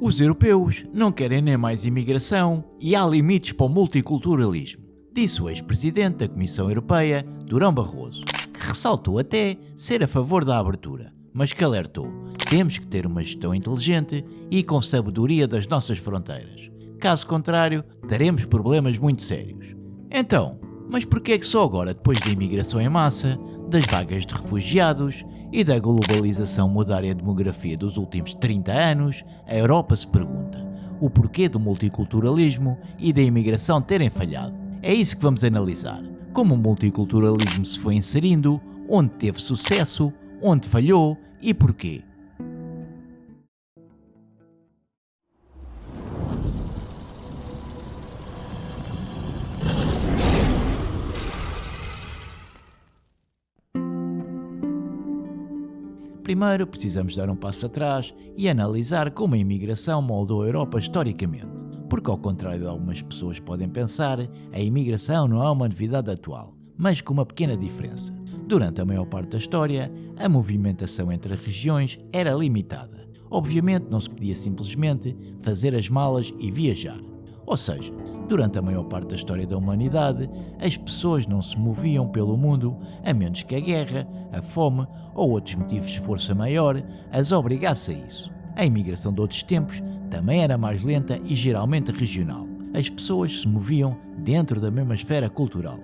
Os europeus não querem nem mais imigração e há limites para o multiculturalismo, disse o ex-presidente da Comissão Europeia, Durão Barroso, que ressaltou até ser a favor da abertura, mas que alertou: temos que ter uma gestão inteligente e com sabedoria das nossas fronteiras. Caso contrário, teremos problemas muito sérios. Então, mas porquê é que só agora, depois da imigração em massa, das vagas de refugiados e da globalização mudar a demografia dos últimos 30 anos, a Europa se pergunta o porquê do multiculturalismo e da imigração terem falhado? É isso que vamos analisar. Como o multiculturalismo se foi inserindo, onde teve sucesso, onde falhou e porquê. Primeiro, precisamos dar um passo atrás e analisar como a imigração moldou a Europa historicamente. Porque, ao contrário de algumas pessoas podem pensar, a imigração não é uma novidade atual, mas com uma pequena diferença. Durante a maior parte da história, a movimentação entre as regiões era limitada. Obviamente, não se podia simplesmente fazer as malas e viajar. Ou seja, durante a maior parte da história da humanidade, as pessoas não se moviam pelo mundo a menos que a guerra, a fome ou outros motivos de força maior as obrigasse a isso. A imigração de outros tempos também era mais lenta e geralmente regional. As pessoas se moviam dentro da mesma esfera cultural.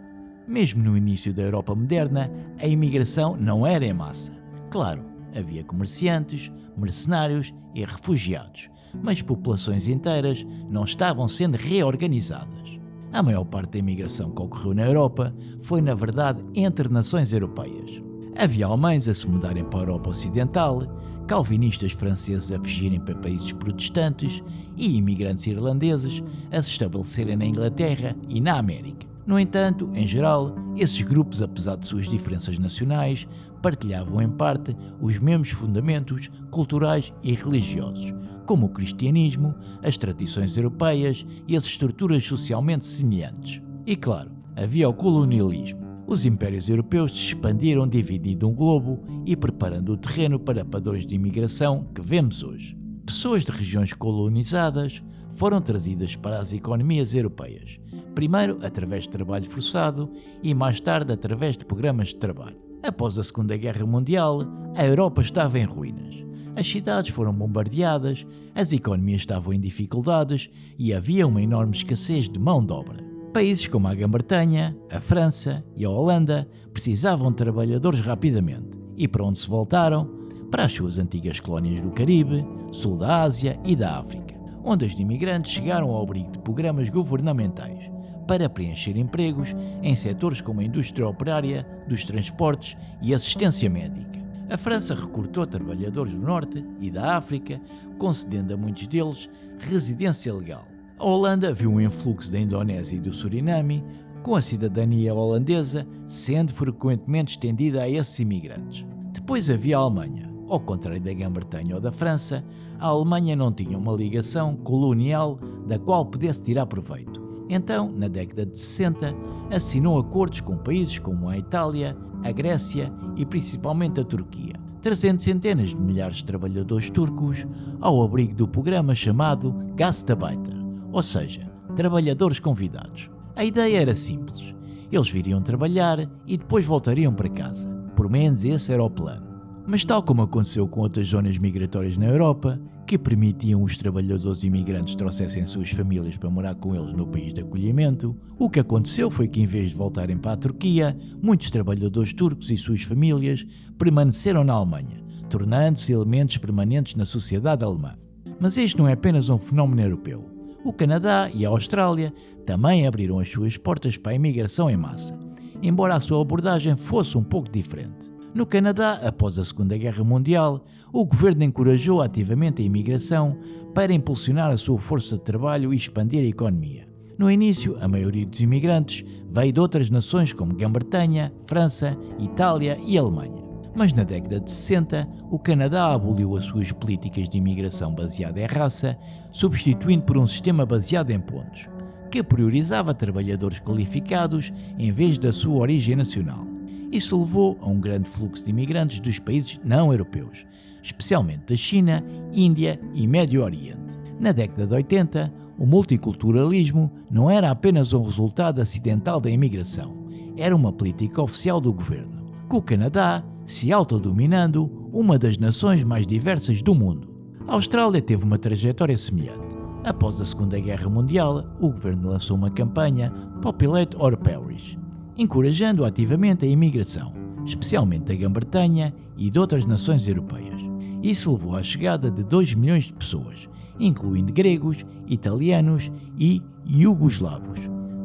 Mesmo no início da Europa moderna, a imigração não era em massa. Claro, havia comerciantes, mercenários e refugiados, mas populações inteiras não estavam sendo reorganizadas. A maior parte da imigração que ocorreu na Europa foi, na verdade, entre nações europeias. Havia alemães a se mudarem para a Europa Ocidental, calvinistas franceses a fugirem para países protestantes e imigrantes irlandeses a se estabelecerem na Inglaterra e na América. No entanto, em geral, esses grupos, apesar de suas diferenças nacionais, partilhavam em parte os mesmos fundamentos culturais e religiosos, como o cristianismo, as tradições europeias e as estruturas socialmente semelhantes. E claro, havia o colonialismo. Os impérios europeus se expandiram dividindo um globo e preparando o terreno para padrões de imigração que vemos hoje. Pessoas de regiões colonizadas foram trazidas para as economias europeias, primeiro através de trabalho forçado e mais tarde através de programas de trabalho. Após a Segunda Guerra Mundial, a Europa estava em ruínas. As cidades foram bombardeadas, as economias estavam em dificuldades e havia uma enorme escassez de mão de obra. Países como a Grã-Bretanha, a França e a Holanda precisavam de trabalhadores rapidamente. E para onde se voltaram? Para as suas antigas colónias do Caribe, sul da Ásia e da África, onde os imigrantes chegaram ao abrigo de programas governamentais para preencher empregos em setores como a indústria operária, dos transportes e assistência médica. A França recrutou trabalhadores do Norte e da África, concedendo a muitos deles residência legal. A Holanda viu um influxo da Indonésia e do Suriname, com a cidadania holandesa sendo frequentemente estendida a esses imigrantes. Depois havia a Alemanha. Ao contrário da Grã-Bretanha ou da França, a Alemanha não tinha uma ligação colonial da qual pudesse tirar proveito. Então, na década de 60, assinou acordos com países como a Itália, a Grécia e principalmente a Turquia, trazendo centenas de milhares de trabalhadores turcos ao abrigo do programa chamado Gastarbeiter, ou seja, trabalhadores convidados. A ideia era simples: eles viriam trabalhar e depois voltariam para casa. Por menos esse era o plano. Mas tal como aconteceu com outras zonas migratórias na Europa, que permitiam os trabalhadores imigrantes trouxessem suas famílias para morar com eles no país de acolhimento, o que aconteceu foi que, em vez de voltarem para a Turquia, muitos trabalhadores turcos e suas famílias permaneceram na Alemanha, tornando-se elementos permanentes na sociedade alemã. Mas este não é apenas um fenómeno europeu. O Canadá e a Austrália também abriram as suas portas para a imigração em massa, embora a sua abordagem fosse um pouco diferente. No Canadá, após a Segunda Guerra Mundial, o governo encorajou ativamente a imigração para impulsionar a sua força de trabalho e expandir a economia. No início, a maioria dos imigrantes veio de outras nações como Grã-Bretanha, França, Itália e Alemanha. Mas na década de 60, o Canadá aboliu as suas políticas de imigração baseada em raça, substituindo por um sistema baseado em pontos, que priorizava trabalhadores qualificados em vez da sua origem nacional. Isso levou a um grande fluxo de imigrantes dos países não europeus, especialmente da China, Índia e Médio Oriente. Na década de 80, o multiculturalismo não era apenas um resultado acidental da imigração, era uma política oficial do governo, com o Canadá se autodominando uma das nações mais diversas do mundo. A Austrália teve uma trajetória semelhante. Após a Segunda Guerra Mundial, o governo lançou uma campanha Populate or Perish, encorajando ativamente a imigração, especialmente da Grã-Bretanha e de outras nações europeias. Isso levou à chegada de 2 milhões de pessoas, incluindo gregos, italianos e iugoslavos.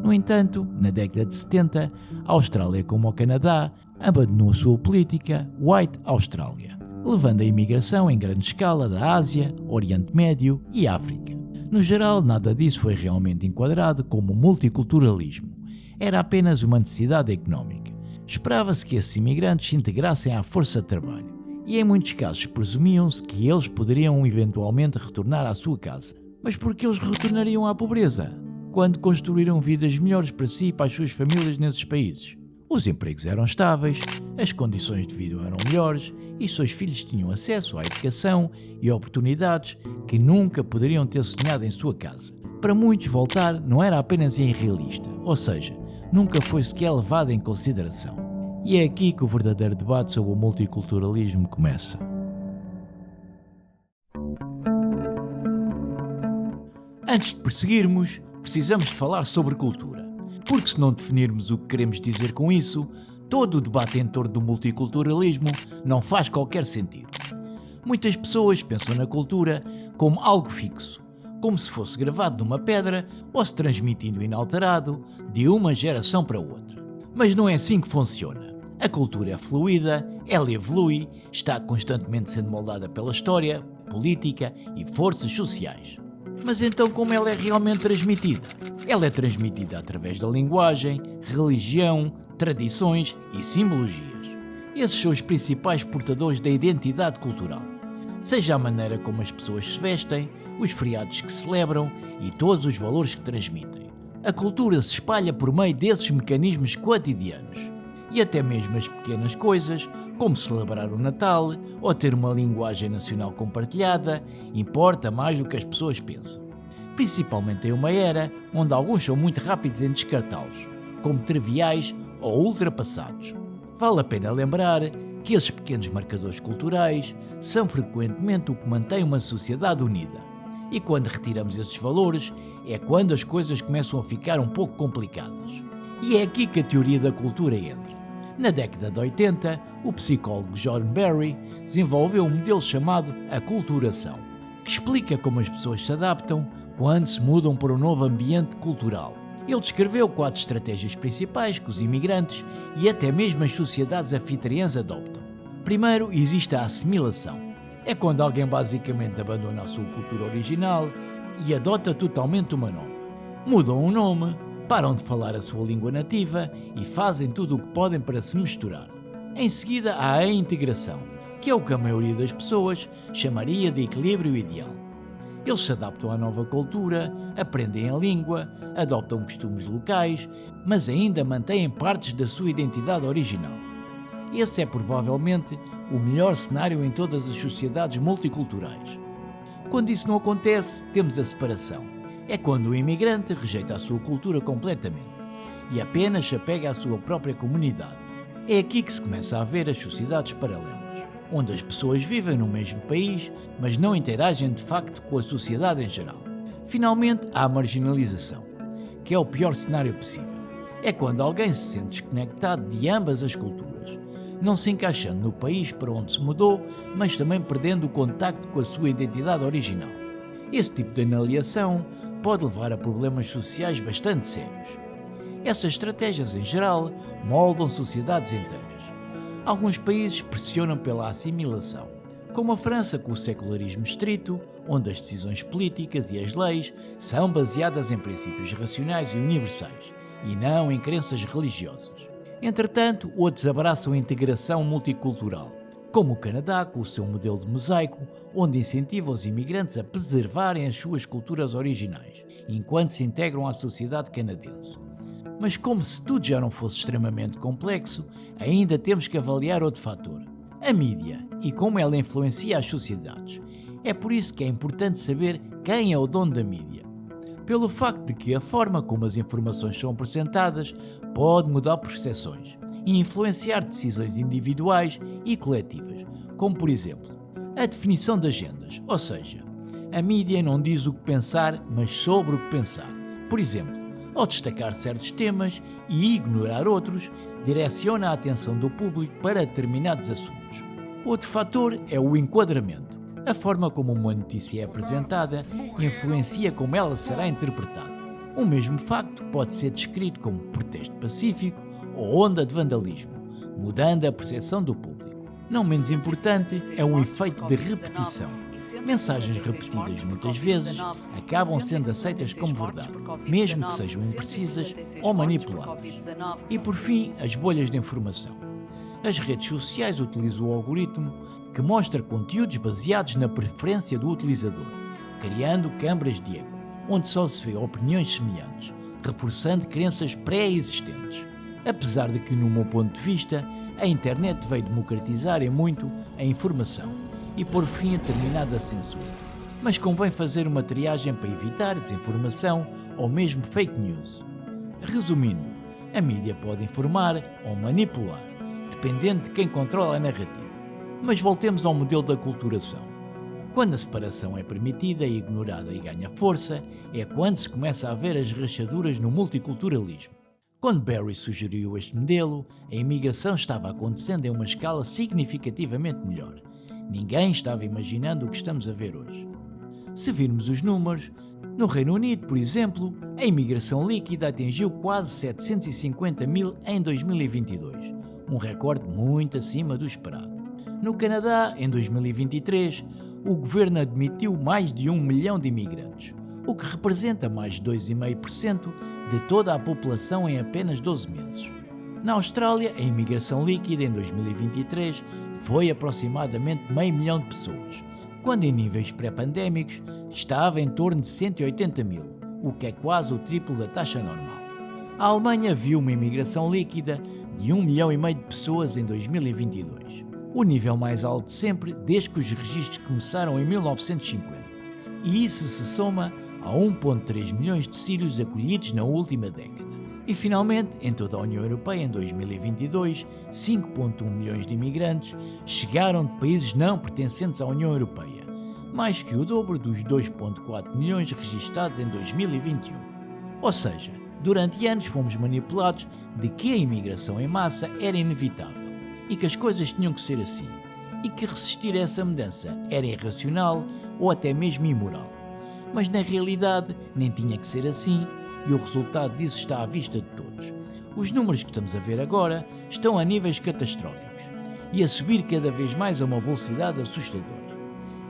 No entanto, na década de 70, a Austrália, como o Canadá, abandonou a sua política White Australia, levando a imigração em grande escala da Ásia, Oriente Médio e África. No geral, nada disso foi realmente enquadrado como multiculturalismo. Era apenas uma necessidade económica. Esperava-se que esses imigrantes se integrassem à força de trabalho, e em muitos casos presumiam-se que eles poderiam eventualmente retornar à sua casa. Mas por que eles retornariam à pobreza, quando construíram vidas melhores para si e para as suas famílias nesses países? Os empregos eram estáveis, as condições de vida eram melhores e seus filhos tinham acesso à educação e oportunidades que nunca poderiam ter sonhado em sua casa. Para muitos, voltar não era apenas irrealista, ou seja, nunca foi sequer levado em consideração. E é aqui que o verdadeiro debate sobre o multiculturalismo começa. Antes de prosseguirmos, precisamos de falar sobre cultura. Porque se não definirmos o que queremos dizer com isso, todo o debate em torno do multiculturalismo não faz qualquer sentido. Muitas pessoas pensam na cultura como algo fixo, como se fosse gravado numa pedra ou se transmitindo inalterado de uma geração para outra. Mas não é assim que funciona. A cultura é fluida, ela evolui, está constantemente sendo moldada pela história, política e forças sociais. Mas então como ela é realmente transmitida? Ela é transmitida através da linguagem, religião, tradições e simbologias. Esses são os principais portadores da identidade cultural. Seja a maneira como as pessoas se vestem, os feriados que celebram e todos os valores que transmitem. A cultura se espalha por meio desses mecanismos cotidianos. E até mesmo as pequenas coisas, como celebrar o Natal ou ter uma linguagem nacional compartilhada, importa mais do que as pessoas pensam. Principalmente em uma era onde alguns são muito rápidos em descartá-los, como triviais ou ultrapassados. Vale a pena lembrar que esses pequenos marcadores culturais são frequentemente o que mantém uma sociedade unida. E quando retiramos esses valores, é quando as coisas começam a ficar um pouco complicadas. E é aqui que a teoria da cultura entra. Na década de 80, o psicólogo John Barry desenvolveu um modelo chamado aculturação, que explica como as pessoas se adaptam quando se mudam para um novo ambiente cultural. Ele descreveu 4 estratégias principais que os imigrantes e até mesmo as sociedades anfitriãs adoptam. Primeiro, existe a assimilação. É quando alguém basicamente abandona a sua cultura original e adota totalmente uma nova. Mudam o nome, param de falar a sua língua nativa e fazem tudo o que podem para se misturar. Em seguida, há a integração, que é o que a maioria das pessoas chamaria de equilíbrio ideal. Eles se adaptam à nova cultura, aprendem a língua, adoptam costumes locais, mas ainda mantêm partes da sua identidade original. Esse é provavelmente o melhor cenário em todas as sociedades multiculturais. Quando isso não acontece, temos a separação. É quando o imigrante rejeita a sua cultura completamente e apenas se apega à sua própria comunidade. É aqui que se começa a ver as sociedades paralelas, onde as pessoas vivem no mesmo país, mas não interagem de facto com a sociedade em geral. Finalmente, há a marginalização, que é o pior cenário possível. É quando alguém se sente desconectado de ambas as culturas, não se encaixando no país para onde se mudou, mas também perdendo o contacto com a sua identidade original. Esse tipo de analiação pode levar a problemas sociais bastante sérios. Essas estratégias, em geral, moldam sociedades inteiras. Alguns países pressionam pela assimilação, como a França com o secularismo estrito, onde as decisões políticas e as leis são baseadas em princípios racionais e universais, e não em crenças religiosas. Entretanto, outros abraçam a integração multicultural, como o Canadá com o seu modelo de mosaico, onde incentiva os imigrantes a preservarem as suas culturas originais, enquanto se integram à sociedade canadense. Mas como se tudo já não fosse extremamente complexo, ainda temos que avaliar outro fator: a mídia e como ela influencia as sociedades. É por isso que é importante saber quem é o dono da mídia. Pelo facto de que a forma como as informações são apresentadas pode mudar percepções e influenciar decisões individuais e coletivas, como por exemplo, a definição de agendas, ou seja, a mídia não diz o que pensar, mas sobre o que pensar. Por exemplo, ao destacar certos temas e ignorar outros, direciona a atenção do público para determinados assuntos. Outro fator é o enquadramento. A forma como uma notícia é apresentada influencia como ela será interpretada. O mesmo facto pode ser descrito como protesto pacífico ou onda de vandalismo, mudando a percepção do público. Não menos importante é o efeito de repetição. Mensagens repetidas muitas vezes acabam sendo aceitas como verdade, mesmo que sejam imprecisas ou manipuladas. E por fim, as bolhas de informação. As redes sociais utilizam o algoritmo que mostra conteúdos baseados na preferência do utilizador, criando câmaras de eco, onde só se vê opiniões semelhantes, reforçando crenças pré-existentes. Apesar de que, no meu ponto de vista, a internet veio democratizar em muito a informação e pôr fim a determinada censura. Mas convém fazer uma triagem para evitar desinformação ou mesmo fake news. Resumindo, a mídia pode informar ou manipular, dependendo de quem controla a narrativa. Mas voltemos ao modelo da aculturação. Quando a separação é permitida e ignorada e ganha força, é quando se começa a ver as rachaduras no multiculturalismo. Quando Barry sugeriu este modelo, a imigração estava acontecendo em uma escala significativamente melhor. Ninguém estava imaginando o que estamos a ver hoje. Se virmos os números, no Reino Unido, por exemplo, a imigração líquida atingiu quase 750 mil em 2022, um recorde muito acima do esperado. No Canadá, em 2023, o governo admitiu mais de 1 milhão de imigrantes, o que representa mais de 2,5% de toda a população em apenas 12 meses. Na Austrália, a imigração líquida em 2023 foi aproximadamente meio milhão de pessoas, quando em níveis pré-pandémicos estava em torno de 180 mil, o que é quase o triplo da taxa normal. A Alemanha viu uma imigração líquida de 1,5 milhão de pessoas em 2022, o nível mais alto de sempre desde que os registros começaram em 1950, e isso se soma a 1,3 milhões de sírios acolhidos na última década. E finalmente, em toda a União Europeia em 2022, 5,1 milhões de imigrantes chegaram de países não pertencentes à União Europeia, mais que o dobro dos 2,4 milhões registados em 2021. Ou seja, durante anos fomos manipulados de que a imigração em massa era inevitável e que as coisas tinham que ser assim, e que resistir a essa mudança era irracional ou até mesmo imoral. Mas na realidade nem tinha que ser assim, e o resultado disso está à vista de todos. Os números que estamos a ver agora estão a níveis catastróficos e a subir cada vez mais a uma velocidade assustadora.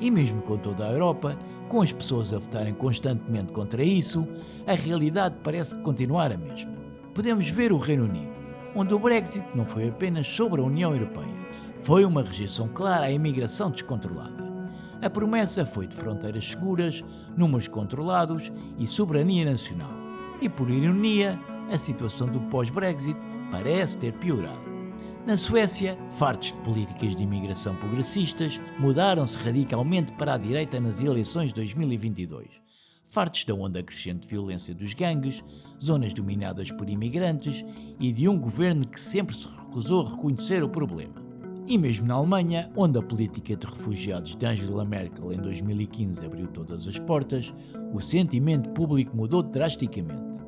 E mesmo com toda a Europa, com as pessoas a votarem constantemente contra isso, a realidade parece continuar a mesma. Podemos ver o Reino Unido, onde o Brexit não foi apenas sobre a União Europeia, foi uma rejeição clara à imigração descontrolada. A promessa foi de fronteiras seguras, números controlados e soberania nacional. E por ironia, a situação do pós-Brexit parece ter piorado. Na Suécia, fartos de políticas de imigração progressistas, mudaram-se radicalmente para a direita nas eleições de 2022. Fartos da onda crescente de violência dos gangues, zonas dominadas por imigrantes e de um governo que sempre se recusou a reconhecer o problema. E mesmo na Alemanha, onde a política de refugiados de Angela Merkel em 2015 abriu todas as portas, o sentimento público mudou drasticamente.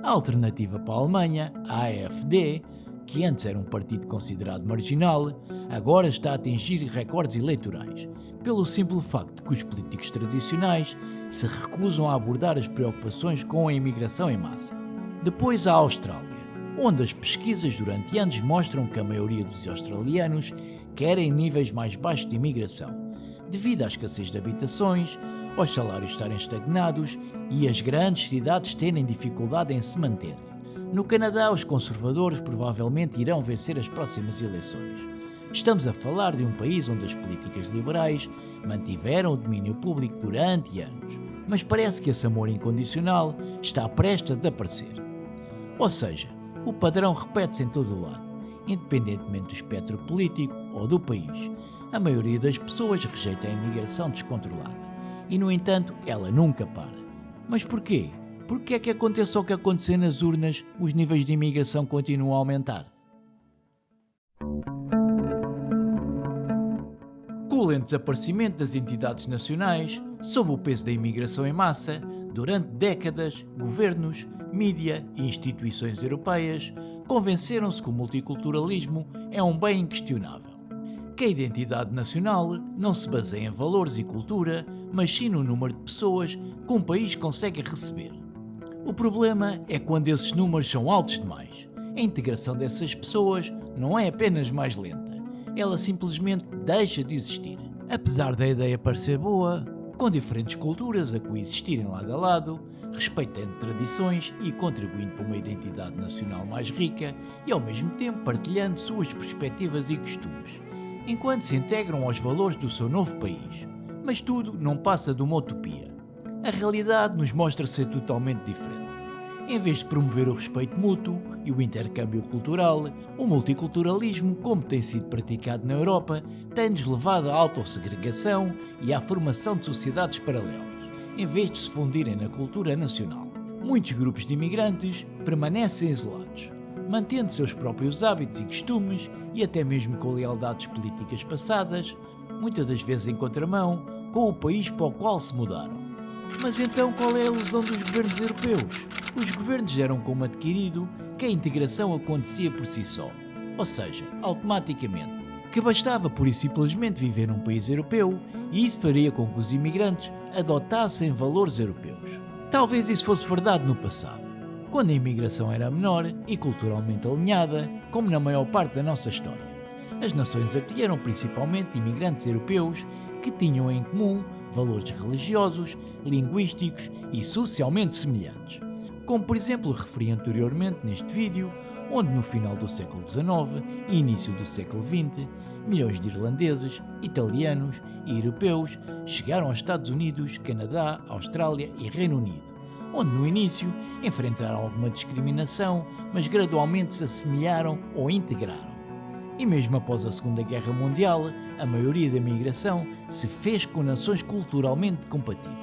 A alternativa para a Alemanha, a AfD, que antes era um partido considerado marginal, agora está a atingir recordes eleitorais, pelo simples facto de que os políticos tradicionais se recusam a abordar as preocupações com a imigração em massa. Depois a Austrália, onde as pesquisas durante anos mostram que a maioria dos australianos querem níveis mais baixos de imigração, devido à escassez de habitações, aos salários estarem estagnados e as grandes cidades terem dificuldade em se manter. No Canadá, os conservadores provavelmente irão vencer as próximas eleições. Estamos a falar de um país onde as políticas liberais mantiveram o domínio público durante anos, mas parece que esse amor incondicional está prestes a desaparecer. Ou seja, o padrão repete-se em todo o lado, independentemente do espectro político ou do país. A maioria das pessoas rejeita a imigração descontrolada e, no entanto, ela nunca para. Mas porquê? Porque é que aconteça o que acontecer nas urnas, os níveis de imigração continuam a aumentar? Com o lento desaparecimento das entidades nacionais, sob o peso da imigração em massa, durante décadas, governos, mídia e instituições europeias convenceram-se que o multiculturalismo é um bem inquestionável. Que a identidade nacional não se baseia em valores e cultura, mas sim no número de pessoas que um país consegue receber. O problema é quando esses números são altos demais. A integração dessas pessoas não é apenas mais lenta, ela simplesmente deixa de existir. Apesar da ideia parecer boa, com diferentes culturas a coexistirem lado a lado, respeitando tradições e contribuindo para uma identidade nacional mais rica e ao mesmo tempo partilhando suas perspectivas e costumes, enquanto se integram aos valores do seu novo país. Mas tudo não passa de uma utopia. A realidade nos mostra ser totalmente diferente. Em vez de promover o respeito mútuo e o intercâmbio cultural, o multiculturalismo, como tem sido praticado na Europa, tem-nos levado à autossegregação e à formação de sociedades paralelas, em vez de se fundirem na cultura nacional. Muitos grupos de imigrantes permanecem isolados, mantendo seus próprios hábitos e costumes e até mesmo com lealdades políticas passadas, muitas das vezes em contramão com o país para o qual se mudaram. Mas então qual é a ilusão dos governos europeus? Os governos deram como adquirido que a integração acontecia por si só, ou seja, automaticamente, que bastava pura e simplesmente viver num país europeu e isso faria com que os imigrantes adotassem valores europeus. Talvez isso fosse verdade no passado, quando a imigração era menor e culturalmente alinhada, como na maior parte da nossa história. As nações acolheram principalmente imigrantes europeus que tinham em comum valores religiosos, linguísticos e socialmente semelhantes. Como por exemplo referi anteriormente neste vídeo, onde no final do século XIX e início do século XX, milhões de irlandeses, italianos e europeus chegaram aos Estados Unidos, Canadá, Austrália e Reino Unido, onde no início enfrentaram alguma discriminação, mas gradualmente se assemelharam ou integraram. E mesmo após a Segunda Guerra Mundial, a maioria da migração se fez com nações culturalmente compatíveis,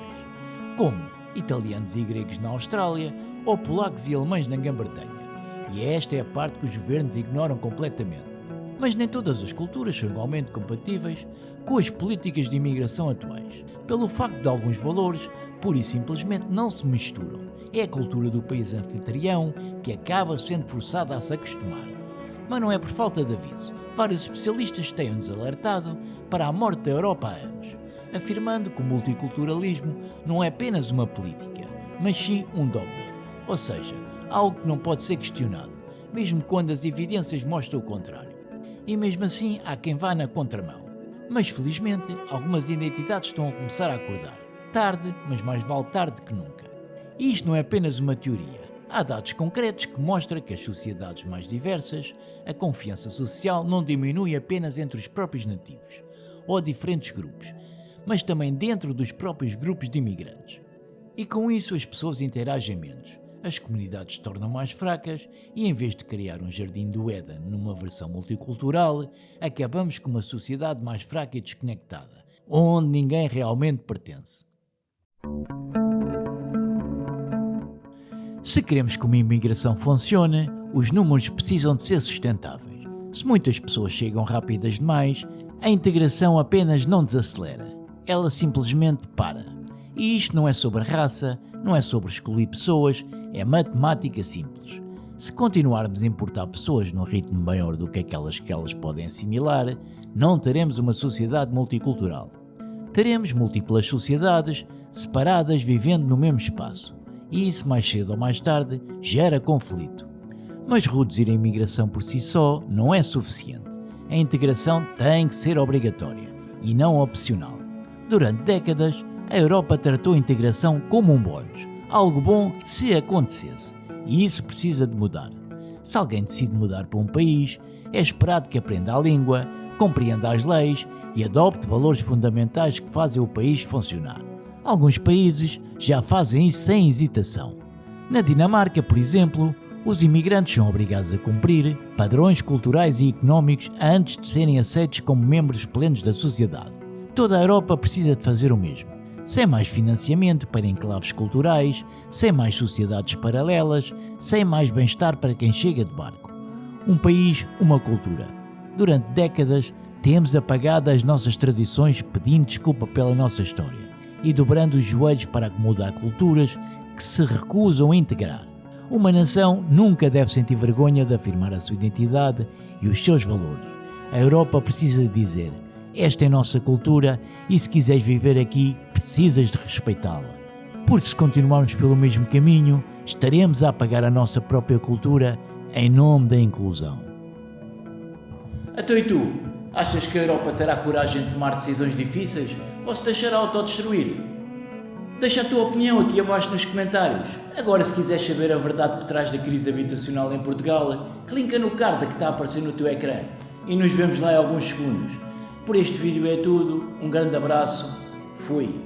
como italianos e gregos na Austrália ou polacos e alemães na Grã-Bretanha. E esta é a parte que os governos ignoram completamente. Mas nem todas as culturas são igualmente compatíveis com as políticas de imigração atuais, pelo facto de alguns valores pura e simplesmente não se misturam. É a cultura do país anfitrião que acaba sendo forçada a se acostumar. Mas não é por falta de aviso. Vários especialistas têm-nos alertado para a morte da Europa há anos, afirmando que o multiculturalismo não é apenas uma política, mas sim um dogma, ou seja, algo que não pode ser questionado, mesmo quando as evidências mostram o contrário. E mesmo assim há quem vá na contramão. Mas felizmente algumas identidades estão a começar a acordar. Tarde, mas mais vale tarde que nunca. E isto não é apenas uma teoria. Há dados concretos que mostram que as sociedades mais diversas, a confiança social não diminui apenas entre os próprios nativos, ou diferentes grupos, mas também dentro dos próprios grupos de imigrantes. E com isso as pessoas interagem menos, as comunidades se tornam mais fracas e em vez de criar um jardim do Éden numa versão multicultural, acabamos com uma sociedade mais fraca e desconectada, onde ninguém realmente pertence. Se queremos que uma imigração funcione, os números precisam de ser sustentáveis. Se muitas pessoas chegam rápidas demais, a integração apenas não desacelera, ela simplesmente para. E isto não é sobre raça, não é sobre excluir pessoas, é matemática simples. Se continuarmos a importar pessoas num ritmo maior do que aquelas que elas podem assimilar, não teremos uma sociedade multicultural. Teremos múltiplas sociedades separadas vivendo no mesmo espaço. E isso mais cedo ou mais tarde gera conflito. Mas reduzir a imigração por si só não é suficiente. A integração tem que ser obrigatória e não opcional. Durante décadas, a Europa tratou a integração como um bónus, algo bom se acontecesse, e isso precisa de mudar. Se alguém decide mudar para um país, é esperado que aprenda a língua, compreenda as leis e adopte valores fundamentais que fazem o país funcionar. Alguns países já fazem isso sem hesitação. Na Dinamarca, por exemplo, Os imigrantes são obrigados a cumprir padrões culturais e económicos antes de serem aceitos como membros plenos da sociedade. Toda a Europa precisa de fazer o mesmo. Sem mais financiamento para enclaves culturais, sem mais sociedades paralelas, sem mais bem-estar para quem chega de barco. Um país, uma cultura. Durante décadas, temos apagado as nossas tradições pedindo desculpa pela nossa história e dobrando os joelhos para acomodar culturas que se recusam a integrar. Uma nação nunca deve sentir vergonha de afirmar a sua identidade e os seus valores. A Europa precisa de dizer: esta é a nossa cultura e se quiseres viver aqui, precisas de respeitá-la. Porque se continuarmos pelo mesmo caminho, estaremos a apagar a nossa própria cultura em nome da inclusão. Então e tu? Achas que a Europa terá coragem de tomar decisões difíceis ou se deixará autodestruir? Deixa a tua opinião aqui abaixo nos comentários. Agora, se quiseres saber a verdade por trás da crise habitacional em Portugal, clica no card que está a aparecer no teu ecrã e nos vemos lá em alguns segundos. Por este vídeo é tudo, um grande abraço, fui!